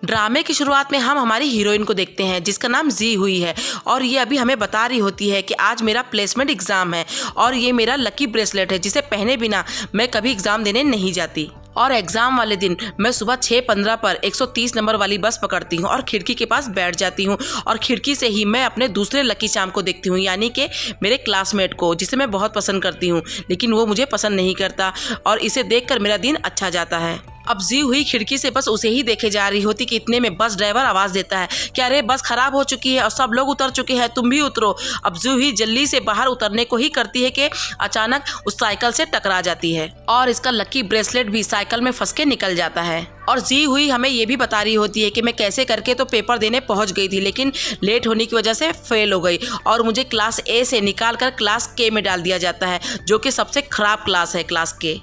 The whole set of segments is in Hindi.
ड्रामे की शुरुआत में हम हमारी हीरोइन को देखते हैं जिसका नाम जी हुई है और ये अभी हमें बता रही होती है कि आज मेरा प्लेसमेंट एग्जाम है और ये मेरा लकी ब्रेसलेट है जिसे पहने बिना मैं कभी एग्जाम देने नहीं जाती। और एग्जाम वाले दिन मैं सुबह 6:15 पर 130 नंबर वाली बस पकड़ती हूँ और खिड़की के पास बैठ जाती हूँ और खिड़की से ही मैं अपने दूसरे लकी चार्म को देखती हूँ, यानी कि मेरे क्लासमेट को जिसे मैं बहुत पसंद करती हूँ, लेकिन वो मुझे पसंद नहीं करता और इसे देखकर मेरा दिन अच्छा जाता है। अब जी हुई खिड़की से बस उसे ही देखे जा रही होती कि इतने में बस ड्राइवर आवाज देता है कि अरे बस खराब हो चुकी है और सब लोग उतर चुके हैं, तुम भी उतरो। अब जी हुई जल्दी से बाहर उतरने को ही करती है कि अचानक उस साइकिल से टकरा जाती है और इसका लकी ब्रेसलेट भी साइकिल में फंस के निकल जाता है। और जी हुई हमें ये भी बता रही होती है कि मैं कैसे करके तो पेपर देने पहुंच गई थी, लेकिन लेट होने की वजह से फेल हो गई और मुझे क्लास ए से निकाल कर क्लास के में डाल दिया जाता है, जो कि सबसे खराब क्लास है, क्लास के।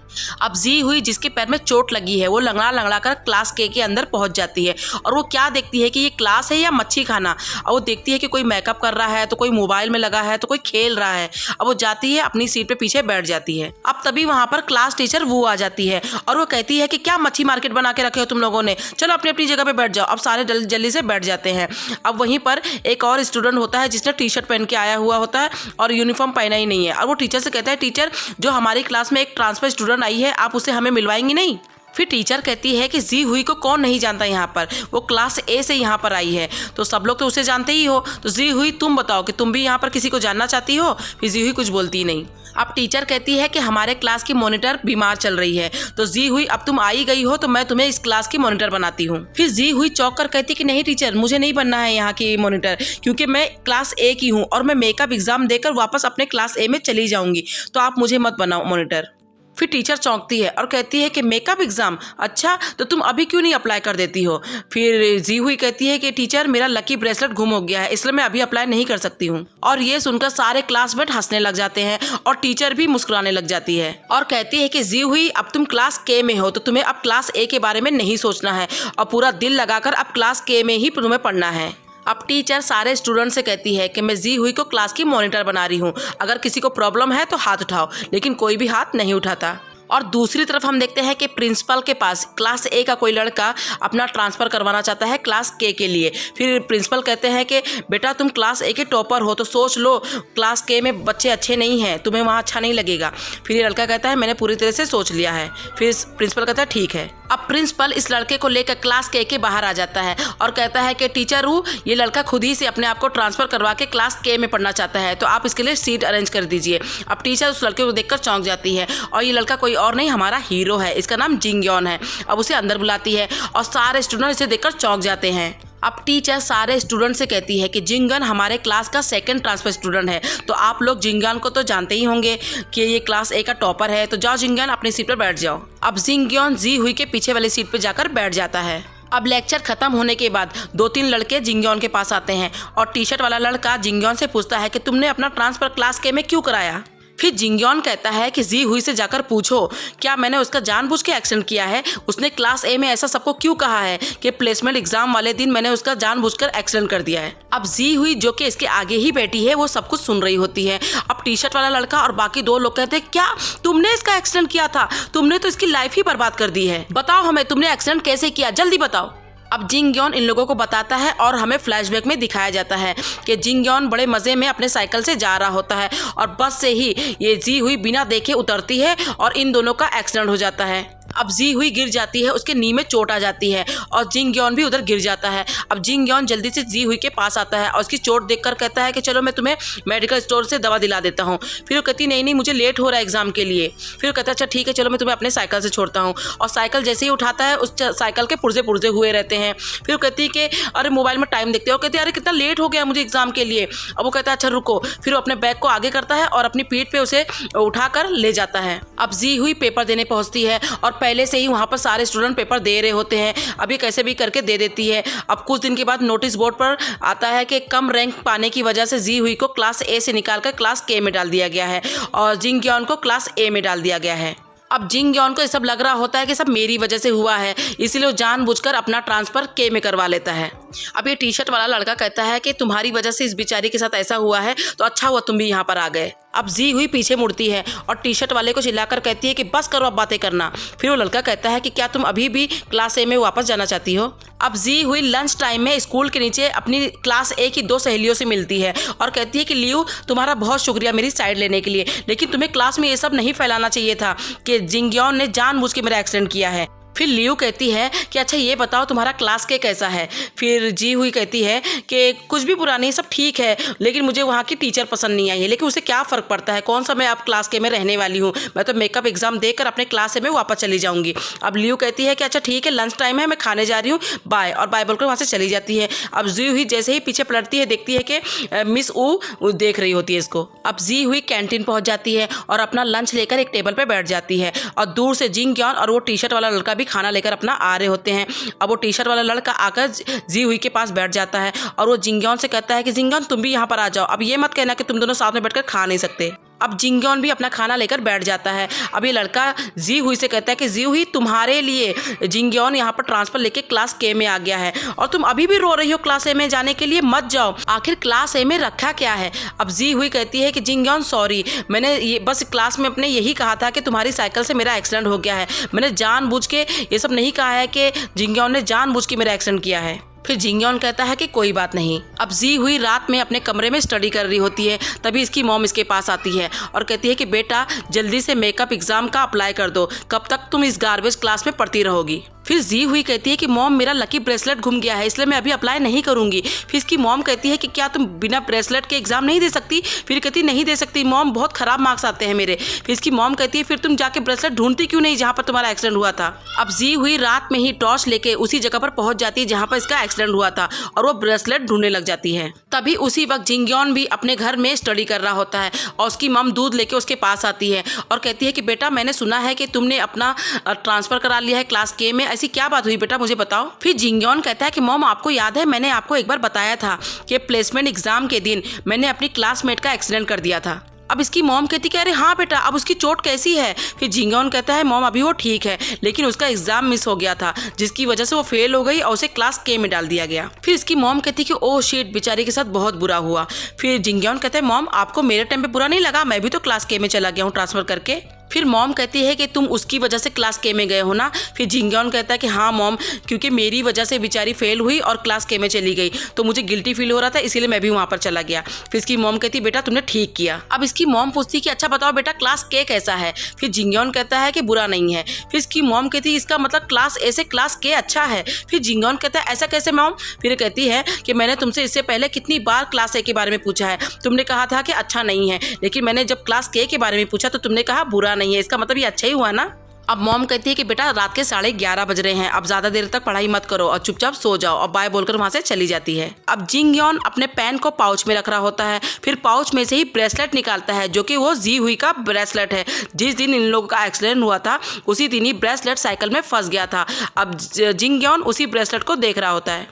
अब जी हुई जिसके पैर में चोट लगी है वो लंगड़ा लंगड़ा कर क्लास के अंदर पहुंच जाती है और वो क्या देखती है कि ये क्लास है या मच्छी खाना। और वो देखती है कि कोई मेकअप कर रहा है तो कोई मोबाइल में लगा है तो कोई खेल रहा है। अब वो जाती है अपनी सीट पे पीछे बैठ जाती है। अब तभी वहां पर क्लास टीचर वो आ जाती है और वो कहती है कि क्या मच्छी मार्केट बना के रखे हो तुम लोगों ने, चलो अपनी अपनी जगह पे बैठ जाओ। अब सारे जल्दी से बैठ जाते हैं। अब वहीं पर एक और स्टूडेंट होता है जिसने टी शर्ट पहन के आया हुआ होता है और यूनिफॉर्म पहना ही नहीं है और वो टीचर से कहता है, टीचर जो हमारी क्लास में एक ट्रांसफर स्टूडेंट आई है आप उसे हमें मिलवाएंगी नहीं। फिर टीचर कहती है कि जी हुई को कौन नहीं जानता यहाँ पर, वो क्लास ए से यहाँ पर आई है तो सब लोग तो उसे जानते ही हो, तो जी हुई तुम बताओ कि तुम भी यहाँ पर किसी को जानना चाहती हो। फिर जी हुई कुछ बोलती नहीं। अब टीचर कहती है कि हमारे क्लास की मॉनिटर बीमार चल रही है, तो जी हुई अब तुम आई गई हो तो मैं तुम्हें इस क्लास की मॉनिटर बनाती हूँ। फिर जी हुई चौंक कर कहती कि नहीं टीचर, मुझे नहीं बनना है यहाँ की मॉनिटर, क्योंकि मैं क्लास ए की हूँ और मैं मेकअप एग्जाम देकर वापस अपने क्लास ए में चली जाऊंगी, तो आप मुझे मत बनाओ मॉनिटर। फिर टीचर चौंकती है और कहती है कि मेकअप एग्जाम, अच्छा तो तुम अभी क्यों नहीं अप्लाई कर देती हो। फिर जी हुई कहती है कि टीचर मेरा लकी ब्रेसलेट गुम हो गया है इसलिए मैं अभी अप्लाई नहीं कर सकती हूँ। और ये सुनकर सारे क्लासमेट हंसने लग जाते हैं और टीचर भी मुस्कुराने लग जाती है और कहती है कि जी हुई अब तुम क्लास के में हो तो तुम्हें अब क्लास ए के बारे में नहीं सोचना है और पूरा दिल लगाकर अब क्लास के में ही तुम्हें पढ़ना है। अब टीचर सारे स्टूडेंट से कहती है कि मैं जी हुई को क्लास की मॉनिटर बना रही हूँ, अगर किसी को प्रॉब्लम है तो हाथ उठाओ, लेकिन कोई भी हाथ नहीं उठाता। और दूसरी तरफ हम देखते हैं कि प्रिंसिपल के पास क्लास ए का कोई लड़का अपना ट्रांसफ़र करवाना चाहता है क्लास के लिए। फिर प्रिंसिपल कहते हैं कि बेटा तुम क्लास ए के टॉपर हो तो सोच लो, क्लास के में बच्चे अच्छे नहीं हैं, तुम्हें वहाँ अच्छा नहीं लगेगा। फिर ये लड़का कहता है मैंने पूरी तरह से सोच लिया है। फिर प्रिंसिपल कहता है ठीक है। अब प्रिंसिपल इस लड़के को लेकर क्लास के बाहर आ जाता है और कहता है कि टीचर हूँ, ये लड़का खुद ही से अपने आप को ट्रांसफ़र करवा के क्लास के में पढ़ना चाहता है तो आप इसके लिए सीट अरेंज कर दीजिए। अब टीचर उस लड़के को देखकर चौंक जाती है और ये लड़का कोई और नहीं हमारा हीरो है, इसका नाम जिंगयोन है। अब उसे अंदर बुलाती है और सारे स्टूडेंट इसे देखकर चौंक जाते हैं। अब टीचर सारे स्टूडेंट से कहती है कि जिंगन हमारे क्लास का सेकंड ट्रांसफर स्टूडेंट है, तो आप लोग जिंगन को तो जानते ही होंगे कि ये क्लास ए का टॉपर है, तो जाओ जिंगन अपनी सीट पर बैठ जाओ। अब जिंगयोन जी हुई के पीछे वाली सीट पर जाकर बैठ जाता है। अब लेक्चर खत्म होने के बाद 2-3 लड़के जिंगयोन के पास आते हैं और टी शर्ट वाला लड़का जिंगयोन से पूछता है कि तुमने अपना ट्रांसफर क्लास के में क्यों कराया। फिर जिंगयोन कहता है कि जी हुई से जाकर पूछो क्या मैंने उसका जानबूझ के एक्सीडेंट किया है, उसने क्लास ए में ऐसा सबको क्यों कहा है कि प्लेसमेंट एग्जाम वाले दिन मैंने उसका जानबूझकर एक्सीडेंट कर दिया है। अब जी हुई जो कि इसके आगे ही बैठी है वो सब कुछ सुन रही होती है। अब टी शर्ट वाला लड़का और बाकी 2 लोग कहते हैं क्या तुमने इसका एक्सीडेंट किया था, तुमने तो इसकी लाइफ ही बर्बाद कर दी है, बताओ हमें तुमने एक्सीडेंट कैसे किया, जल्दी बताओ। अब जिंगयोन इन लोगों को बताता है और हमें फ्लैशबैक में दिखाया जाता है कि जिंगयोन बड़े मज़े में अपने साइकिल से जा रहा होता है और बस से ही ये जी हुई बिना देखे उतरती है और इन दोनों का एक्सीडेंट हो जाता है। अब जी हुई गिर जाती है, उसके नी में चोट आ जाती है और जिंगयोन भी उधर गिर जाता है। अब जिंगयोन जल्दी से जी हुई के पास आता है और उसकी चोट देखकर कहता है कि चलो मैं तुम्हें मेडिकल स्टोर से दवा दिला देता हूँ। फिर वो कहती नहीं मुझे लेट हो रहा है एग्जाम के लिए। फिर वो कहता है अच्छा ठीक है चलो मैं तुम्हें अपने साइकिल से छोड़ता हूँ, और साइकिल जैसे ही उठाता है उस साइकिल के पुर्जे पुर्जे हुए रहते हैं। फिर वो कहती है कि अरे मोबाइल में टाइम देखते हो, कहती है अरे कितना लेट हो गया मुझे एग्जाम के लिए। अब वो कहता है अच्छा रुको। फिर वो अपने बैग को आगे करता है और अपनी पीठ पे उसे उठाकर ले जाता है। अब जी हुई पेपर देने पहुँचती है और पहले से ही वहाँ पर सारे स्टूडेंट पेपर दे रहे होते हैं, अभी कैसे भी करके दे देती है। अब कुछ दिन के बाद नोटिस बोर्ड पर आता है कि कम रैंक पाने की वजह से जी हुई को क्लास ए से निकालकर क्लास के में डाल दिया गया है और जिंगयोन को क्लास ए में डाल दिया गया है। अब जिंगयोन को ये सब लग रहा होता है कि सब मेरी वजह से हुआ है, इसलिए वो जानबूझकर अपना ट्रांसफ़र के में करवा लेता है। अब ये टी शर्ट वाला लड़का कहता है कि तुम्हारी वजह से इस बेचारी के साथ ऐसा हुआ है तो अच्छा हुआ तुम भी यहाँ पर आ गए। अब जी हुई पीछे मुड़ती है और टी शर्ट वाले को चिल्लाकर कहती है कि बस करो अब बातें करना। फिर वो लड़का कहता है कि क्या तुम अभी भी क्लास ए में वापस जाना चाहती हो। अब जी हुई लंच टाइम में स्कूल के नीचे अपनी क्लास ए की 2 सहेलियों से मिलती है और कहती है कि लियू तुम्हारा बहुत शुक्रिया मेरी साइड लेने के लिए, लेकिन तुम्हें क्लास में ये सब नहीं फैलाना चाहिए था कि जिंगयोन ने जानबूझ के मेरा एक्सीडेंट किया है। फिर लियू कहती है कि अच्छा ये बताओ तुम्हारा क्लास के कैसा है। फिर जी हुई कहती है कि कुछ भी बुरा नहीं, सब ठीक है, लेकिन मुझे वहाँ की टीचर पसंद नहीं आई है। लेकिन उसे क्या फ़र्क पड़ता है, कौन सा मैं अब क्लास के में रहने वाली हूँ, मैं तो मेकअप एग्जाम देकर अपने क्लास में वापस चली जाऊँगी। अब लियू कहती है कि अच्छा ठीक है, लंच टाइम है, मैं खाने जा रही हूँ, बाय, और बाय बोलकर वहाँ से चली जाती है। अब जी हुई जैसे ही पीछे पलटती है देखती है कि मिस ऊ देख रही होती है इसको। अब जी हुई कैंटीन पहुँच जाती है और अपना लंच लेकर एक टेबल पर बैठ जाती है और दूर से जिंगयोन और वो टी शर्ट वाला लड़का भी खाना लेकर अपना आ रहे होते हैं। अब वो टी शर्ट वाला लड़का आकर जी हुई के पास बैठ जाता है और वो जिंगयोन से कहता है कि जिंगयोन तुम भी यहाँ पर आ जाओ, अब ये मत कहना कि तुम दोनों साथ में बैठकर खा नहीं सकते। अब जिंगयोन भी अपना खाना लेकर बैठ जाता है। अब ये लड़का जी हुई से कहता है कि जी हुई तुम्हारे लिए जिंगयोन यहाँ पर ट्रांसफर लेके क्लास के में आ गया है और तुम अभी भी रो रही हो क्लास ए में जाने के लिए, मत जाओ, आखिर क्लास ए में रखा क्या है। अब जी हुई कहती है कि जिंगयोन सॉरी, मैंने ये बस क्लास में अपने यही कहा था कि तुम्हारी साइकिल से मेरा एक्सीडेंट हो गया है, मैंने जानबूझ के ये सब नहीं कहा है कि जिंगयोन ने जानबूझ के मेरा एक्सीडेंट किया है। फिर जिंगयोन कहता है कि कोई बात नहीं। अब जी हुई रात में अपने कमरे में स्टडी कर रही होती है, तभी इसकी मॉम इसके पास आती है और कहती है कि बेटा जल्दी से मेकअप एग्जाम का अप्लाई कर दो, कब तक तुम इस गार्बेज क्लास में पढ़ती रहोगी। फिर जी हुई कहती है कि मॉम मेरा लकी ब्रेसलेट गुम गया है, इसलिए मैं अभी अप्लाई नहीं करूंगी। फिर इसकी मॉम कहती है कि क्या तुम बिना ब्रेसलेट के एग्जाम नहीं दे सकती। फिर कहती नहीं दे सकती मॉम, बहुत खराब मार्क्स आते हैं मेरे। फिर इसकी मॉम कहती है फिर तुम जाके ब्रेसलेट ढूंढती क्यों नहीं जहाँ पर तुम्हारा एक्सीडेंट हुआ था। अब जी हुई रात में ही टॉर्च लेके उसी जगह पर पहुंच जाती है जहाँ पर इसका एक्सीडेंट हुआ था और वो ब्रेसलेट ढूंढने लग जाती है। तभी उसी वक्त जिंगयोन भी अपने घर में स्टडी कर रहा होता है और उसकी मॉम दूध लेके उसके पास आती है और कहती है कि बेटा मैंने सुना है कि तुमने अपना ट्रांसफर करा लिया है क्लास के में, ऐसी क्या बात हुई बेटा, मुझे बताओ। फिर जिंगयोन कहता है कि मॉम आपको याद है मैंने आपको एक बार बताया था कि प्लेसमेंट एग्जाम के दिन मैंने अपनी क्लासमेट का एक्सीडेंट कर दिया था। अब इसकी मॉम कहती कि अरे हाँ बेटा, अब उसकी चोट कैसी है। फिर जिंगयोन कहता है मॉम अभी वो ठीक है, लेकिन उसका एग्जाम मिस हो गया था जिसकी वजह से वो फेल हो गई और उसे क्लास के में डाल दिया गया। फिर इसकी मॉम कहती कि ओह शिट, बेचारी के साथ बहुत बुरा हुआ। फिर जिंगयोन कहता है मॉम आपको मेरे टाइम पे बुरा नहीं लगा, मैं भी तो क्लास के में चला गया हूँ ट्रांसफर करके। फिर मॉम कहती है कि तुम उसकी वजह से क्लास के में गए हो ना। फिर जिंगयोन कहता है कि हाँ मॉम, क्योंकि मेरी वजह से बेचारी फेल हुई और क्लास के में चली गई तो मुझे गिल्टी फील हो रहा था, इसीलिए मैं भी वहाँ पर चला गया। फिर इसकी मॉम कहती बेटा तुमने ठीक किया। अब इसकी मॉम पूछती कि अच्छा बताओ बेटा क्लास के कैसा है। फिर जिंगयोन कहता है कि बुरा नहीं है। फिर इसकी मॉम कहती इसका मतलब क्लास ए से क्लास के अच्छा है। फिर जिंगयोन कहता है ऐसा कैसे मॉम। फिर कहती है कि मैंने तुमसे इससे पहले कितनी बार क्लास ए के बारे में पूछा है, तुमने कहा था कि अच्छा नहीं है, लेकिन मैंने जब क्लास के बारे में पूछा तो तुमने कहा बुरा नहीं है, इसका मतलब ये अच्छा ही हुआ ना। अब मॉम कहती है कि बेटा रात के 11:30 बज रहे हैं, अब ज्यादा देर तक पढ़ाई मत करो और चुपचाप सो जाओ, और बाय बोलकर वहां से चली जाती है। अब जिंगयोन अपने पेन को पाउच में रख रहा होता है, फिर पाउच में से ही ब्रेसलेट निकालता है जो कि वो जी हुई का ब्रेसलेट है। जिस दिन इन लोगों का एक्सीडेंट हुआ था उसी दिन ही ब्रेसलेट साइकिल में फंस गया था। अब जिंगयोन उसी ब्रेसलेट को देख रहा होता है।